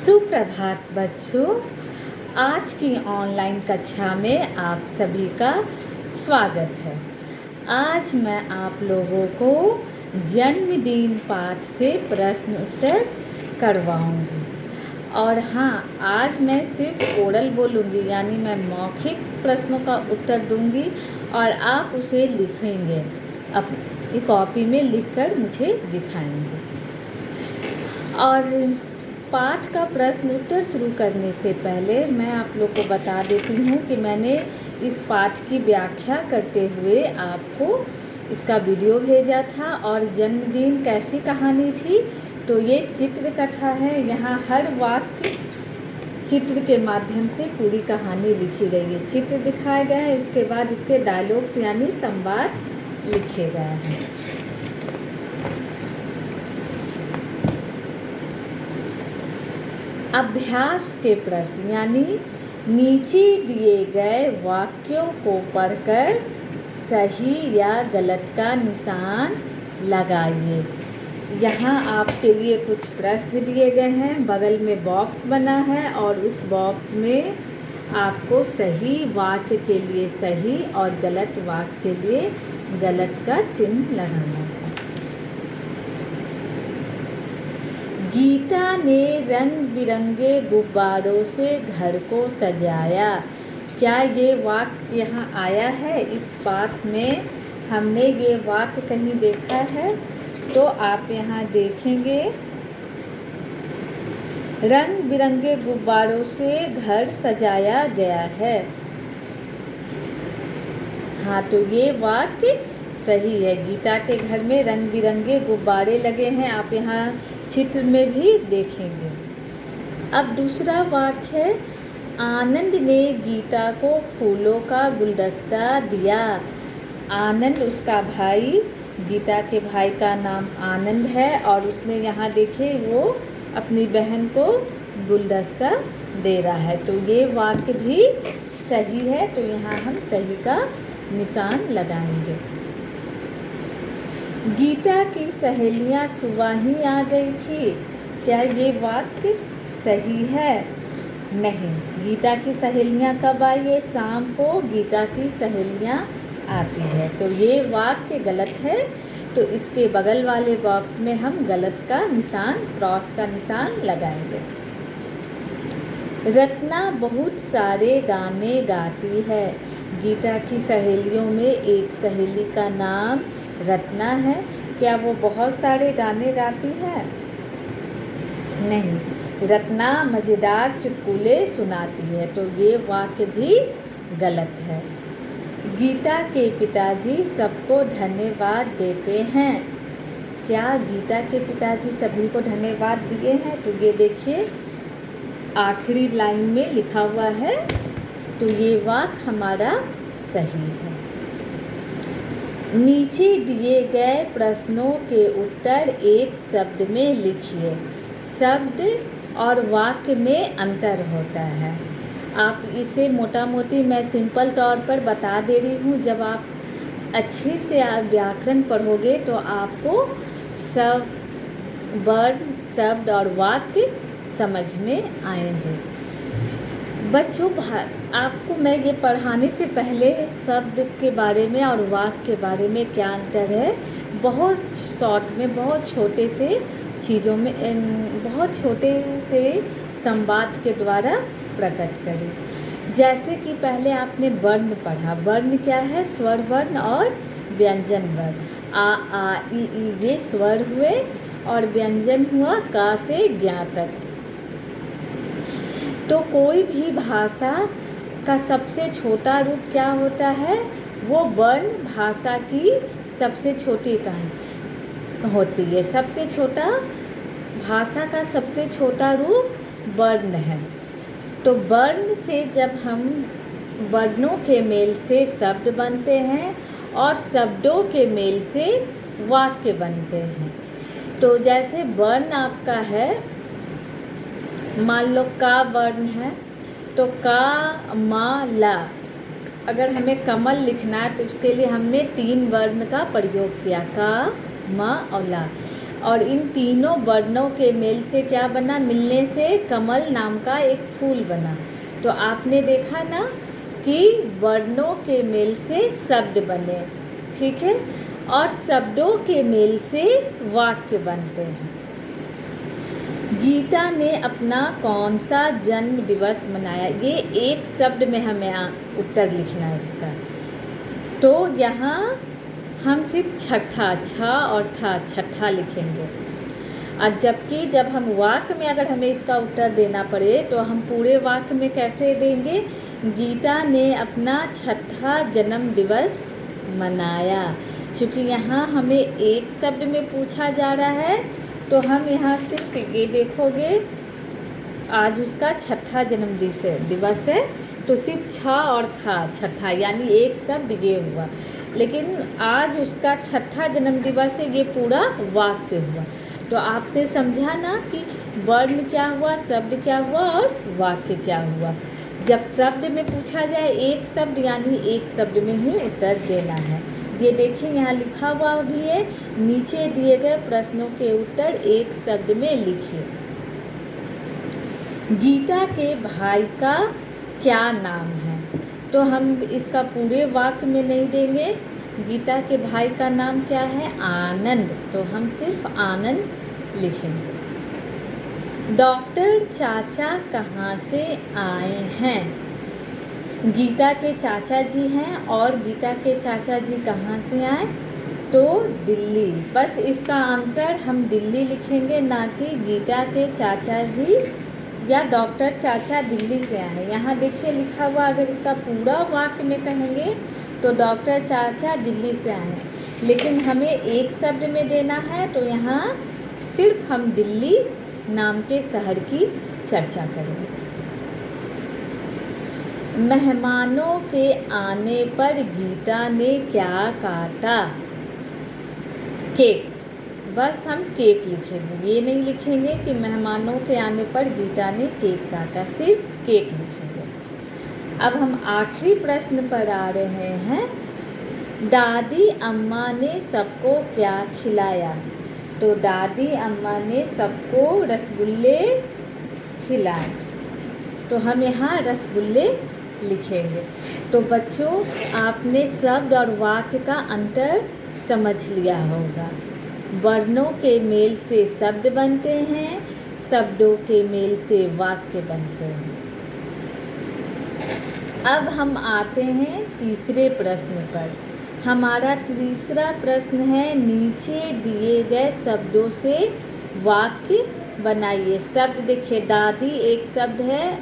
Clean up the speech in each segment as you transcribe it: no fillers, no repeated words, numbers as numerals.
सुप्रभात बच्चों। आज की ऑनलाइन कक्षा में आप सभी का स्वागत है। आज मैं आप लोगों को जन्मदिन पाठ से प्रश्न उत्तर करवाऊंगी। और हाँ, आज मैं सिर्फ ओरल बोलूँगी, यानी मैं मौखिक प्रश्नों का उत्तर दूंगी और आप उसे लिखेंगे, अपनी कॉपी में लिखकर मुझे दिखाएंगे। और पाठ का प्रश्न उत्तर शुरू करने से पहले मैं आप लोग को बता देती हूँ कि मैंने इस पाठ की व्याख्या करते हुए आपको इसका वीडियो भेजा था। और जन्मदिन कैसी कहानी थी, तो ये चित्र कथा है। यहाँ हर वाक्य चित्र के माध्यम से पूरी कहानी लिखी गई है। चित्र दिखाया गया है, उसके बाद उसके डायलॉग्स यानी संवाद लिखे गए हैं। अभ्यास के प्रश्न यानी नीचे दिए गए वाक्यों को पढ़कर सही या गलत का निशान लगाइए। यहाँ आपके लिए कुछ प्रश्न दिए गए हैं, बगल में बॉक्स बना है और उस बॉक्स में आपको सही वाक्य के लिए सही और गलत वाक्य के लिए गलत का चिन्ह लगाना है। गीता ने रंग बिरंगे गुब्बारों से घर को सजाया। क्या ये वाक्य यहाँ आया है? इस पाठ में हमने ये वाक्य कहीं देखा है? तो आप यहाँ देखेंगे, रंग बिरंगे गुब्बारों से घर सजाया गया है। हाँ, तो ये वाक्य सही है। गीता के घर में रंग बिरंगे गुब्बारे लगे हैं, आप यहाँ चित्र में भी देखेंगे। अब दूसरा वाक्य है, आनंद ने गीता को फूलों का गुलदस्ता दिया। आनंद उसका भाई, गीता के भाई का नाम आनंद है और उसने यहाँ देखिए वो अपनी बहन को गुलदस्ता दे रहा है। तो ये वाक्य भी सही है, तो यहाँ हम सही का निशान लगाएंगे। गीता की सहेलियां सुबह ही आ गई थी। क्या ये वाक्य सही है? नहीं। गीता की सहेलियां कब आई है? शाम को गीता की सहेलियां आती है, तो ये वाक्य गलत है। तो इसके बगल वाले बॉक्स में हम गलत का निशान, क्रॉस का निशान लगाएंगे। रत्ना बहुत सारे गाने गाती है। गीता की सहेलियों में एक सहेली का नाम रत्ना है। क्या वो बहुत सारे गाने गाती है? नहीं। रत्ना मज़ेदार चुटकुले सुनाती है, तो ये वाक्य भी गलत है। गीता के पिताजी सबको धन्यवाद देते हैं। क्या गीता के पिताजी सभी को धन्यवाद दिए हैं? तो ये देखिए आखिरी लाइन में लिखा हुआ है, तो ये वाक्य हमारा सही है। नीचे दिए गए प्रश्नों के उत्तर एक शब्द में लिखिए। शब्द और वाक्य में अंतर होता है। आप इसे मोटा मोटी मैं सिंपल तौर पर बता दे रही हूँ। जब आप अच्छे से व्याकरण पढ़ोगे तो आपको सब वर्ण, शब्द और वाक्य समझ में आएंगे। बच्चों, आपको मैं ये पढ़ाने से पहले शब्द के बारे में और वाक्य के बारे में क्या अंतर है बहुत शॉर्ट में, बहुत छोटे से चीज़ों में, बहुत छोटे से संवाद के द्वारा प्रकट करें। जैसे कि पहले आपने वर्ण पढ़ा। वर्ण क्या है? स्वर वर्ण और व्यंजन वर्ण। आ ई ये स्वर हुए और व्यंजन हुआ का से ज्ञा तक। तो कोई भी भाषा का सबसे छोटा रूप क्या होता है? वो वर्ण भाषा की सबसे छोटी इकाई होती है। सबसे छोटा भाषा का सबसे छोटा रूप वर्ण है। तो वर्ण से जब हम वर्णों के मेल से शब्द बनते हैं और शब्दों के मेल से वाक्य बनते हैं। तो जैसे वर्ण आपका है, मान लो का वर्ण है, तो का मा ला। अगर हमें कमल लिखना है तो उसके लिए हमने 3 वर्ण का प्रयोग किया, का मा और ला। और इन तीनों वर्णों के मेल से क्या बना, मिलने से कमल नाम का एक फूल बना। तो आपने देखा ना कि वर्णों के मेल से शब्द बने, ठीक है, और शब्दों के मेल से वाक्य बनते हैं। गीता ने अपना कौन सा जन्म दिवस मनाया? ये एक शब्द में हमें उत्तर लिखना है इसका। तो यहाँ हम सिर्फ छठा, छ और था, छठा लिखेंगे। और जबकि जब हम वाक्य में अगर हमें इसका उत्तर देना पड़े तो हम पूरे वाक्य में कैसे देंगे? गीता ने अपना छठा जन्म दिवस मनाया। क्योंकि यहाँ हमें एक शब्द में पूछा जा रहा है तो हम यहाँ सिर्फ ये देखोगे आज उसका छठा जन्म दिवस है, तो सिर्फ छ और था, छठा, यानी एक शब्द ये हुआ। लेकिन आज उसका छठा जन्म दिवस है, ये पूरा वाक्य हुआ। तो आपने समझा ना कि वर्ण क्या हुआ, शब्द क्या हुआ और वाक्य क्या हुआ। जब शब्द में पूछा जाए एक शब्द, यानी एक शब्द में ही उत्तर देना है। ये देखिए यहाँ लिखा हुआ भी है, नीचे दिए गए प्रश्नों के उत्तर एक शब्द में लिखिए। गीता के भाई का क्या नाम है? तो हम इसका पूरे वाक्य में नहीं देंगे। गीता के भाई का नाम क्या है? आनंद। तो हम सिर्फ आनंद लिखेंगे। डॉक्टर चाचा कहाँ से आए हैं? गीता के चाचा जी हैं, और गीता के चाचा जी कहाँ से आए? तो दिल्ली। बस इसका आंसर हम दिल्ली लिखेंगे, ना कि गीता के चाचा जी या डॉक्टर चाचा दिल्ली से आए। यहाँ देखिए लिखा हुआ, अगर इसका पूरा वाक्य में कहेंगे तो डॉक्टर चाचा दिल्ली से आए, लेकिन हमें एक शब्द में देना है, तो यहाँ सिर्फ हम दिल्ली नाम के शहर की चर्चा करेंगे। मेहमानों के आने पर गीता ने क्या काटा? केक। बस हम केक लिखेंगे, ये नहीं लिखेंगे कि मेहमानों के आने पर गीता ने केक काटा, सिर्फ केक लिखेंगे। अब हम आखिरी प्रश्न पर आ रहे हैं। दादी अम्मा ने सबको क्या खिलाया? तो दादी अम्मा ने सबको रसगुल्ले खिलाए, तो हम यहाँ रसगुल्ले लिखेंगे। तो बच्चों, आपने शब्द और वाक्य का अंतर समझ लिया होगा। वर्णों के मेल से शब्द बनते हैं, शब्दों के मेल से वाक्य बनते हैं। अब हम आते हैं तीसरे प्रश्न पर। हमारा तीसरा प्रश्न है, नीचे दिए गए शब्दों से वाक्य बनाइए। शब्द देखिए, दादी एक शब्द है,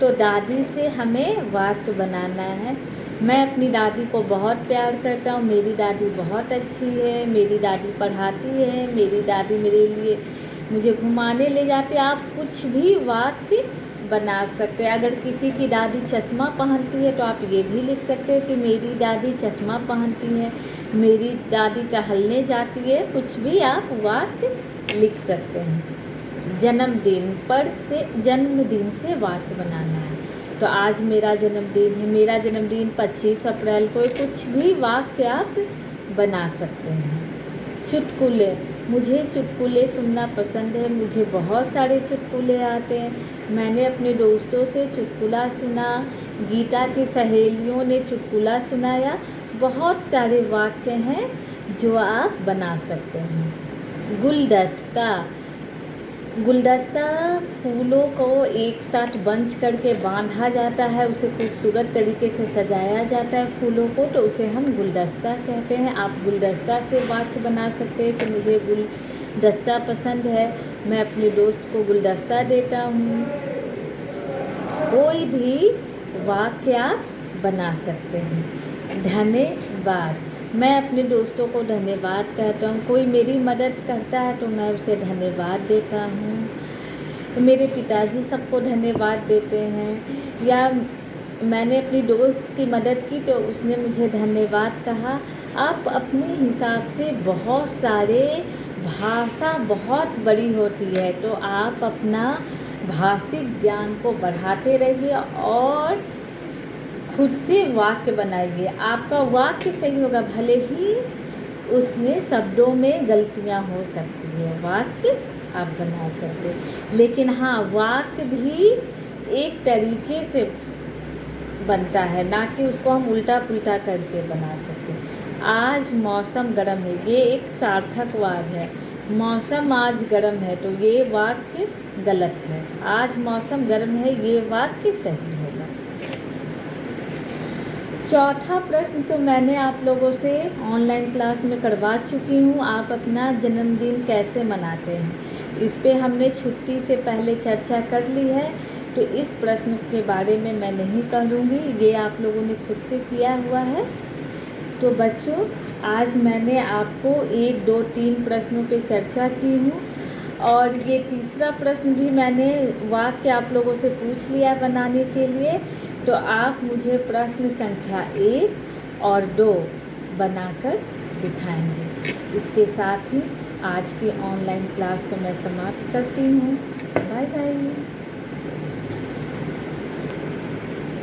तो दादी से हमें वाक्य बनाना है। मैं अपनी दादी को बहुत प्यार करता हूँ, मेरी दादी बहुत अच्छी है, मेरी दादी पढ़ाती है, मेरी दादी मेरे लिए मुझे घुमाने ले जाती है। आप कुछ भी वाक्य बना सकते हैं। अगर किसी की दादी चश्मा पहनती है तो आप ये भी लिख सकते हैं कि मेरी दादी चश्मा पहनती है, मेरी दादी टहलने जाती है। कुछ भी आप वाक्य लिख सकते हैं। जन्मदिन से वाक्य बनाना है। तो आज मेरा जन्मदिन है, मेरा जन्मदिन 25 अप्रैल को, कुछ भी वाक्य आप बना सकते हैं। चुटकुले, मुझे चुटकुले सुनना पसंद है, मुझे बहुत सारे चुटकुले आते हैं। मैंने अपने दोस्तों से चुटकुला सुना, गीता की सहेलियों ने चुटकुला सुनाया। बहुत सारे वाक्य हैं जो आप बना सकते हैं। गुलदस्ता फूलों को एक साथ बंच करके बांधा जाता है, उसे खूबसूरत तरीके से सजाया जाता है फूलों को, तो उसे हम गुलदस्ता कहते हैं। आप गुलदस्ता से वाक्य बना सकते हैं कि मुझे गुलदस्ता पसंद है, मैं अपने दोस्त को गुलदस्ता देता हूँ। कोई भी वाक्य आप बना सकते हैं। धन्यवाद, मैं अपने दोस्तों को धन्यवाद कहता हूँ। कोई मेरी मदद करता है तो मैं उसे धन्यवाद देता हूँ। मेरे पिताजी सबको धन्यवाद देते हैं, या मैंने अपनी दोस्त की मदद की तो उसने मुझे धन्यवाद कहा। आप अपने हिसाब से बहुत सारे, भाषा बहुत बड़ी होती है, तो आप अपना भाषिक ज्ञान को बढ़ाते रहिए और खुद से वाक्य बनाइए। आपका वाक्य सही होगा, भले ही उसमें शब्दों में गलतियाँ हो सकती हैं। है वाक्य आप बना सकते। लेकिन हाँ, वाक्य भी एक तरीके से बनता है, ना कि उसको हम उल्टा पुल्टा करके बना सकते। आज मौसम गर्म है, ये एक सार्थक वाक्य है। मौसम आज गर्म है, तो ये वाक्य गलत है। आज मौसम गर्म है, ये वाक्य सही होगा। चौथा प्रश्न तो मैंने आप लोगों से ऑनलाइन क्लास में करवा चुकी हूँ। आप अपना जन्मदिन कैसे मनाते हैं, इस पे हमने छुट्टी से पहले चर्चा कर ली है, तो इस प्रश्न के बारे में मैं नहीं करूँगी, ये आप लोगों ने खुद से किया हुआ है। तो बच्चों, आज मैंने आपको 1, 2, 3 प्रश्नों पे चर्चा की हूँ, और ये तीसरा प्रश्न भी मैंने वाक्य आप लोगों से पूछ लिया बनाने के लिए। तो आप मुझे प्रश्न संख्या 1 और 2 बनाकर दिखाएंगे। इसके साथ ही आज की ऑनलाइन क्लास को मैं समाप्त करती हूँ। Bye bye.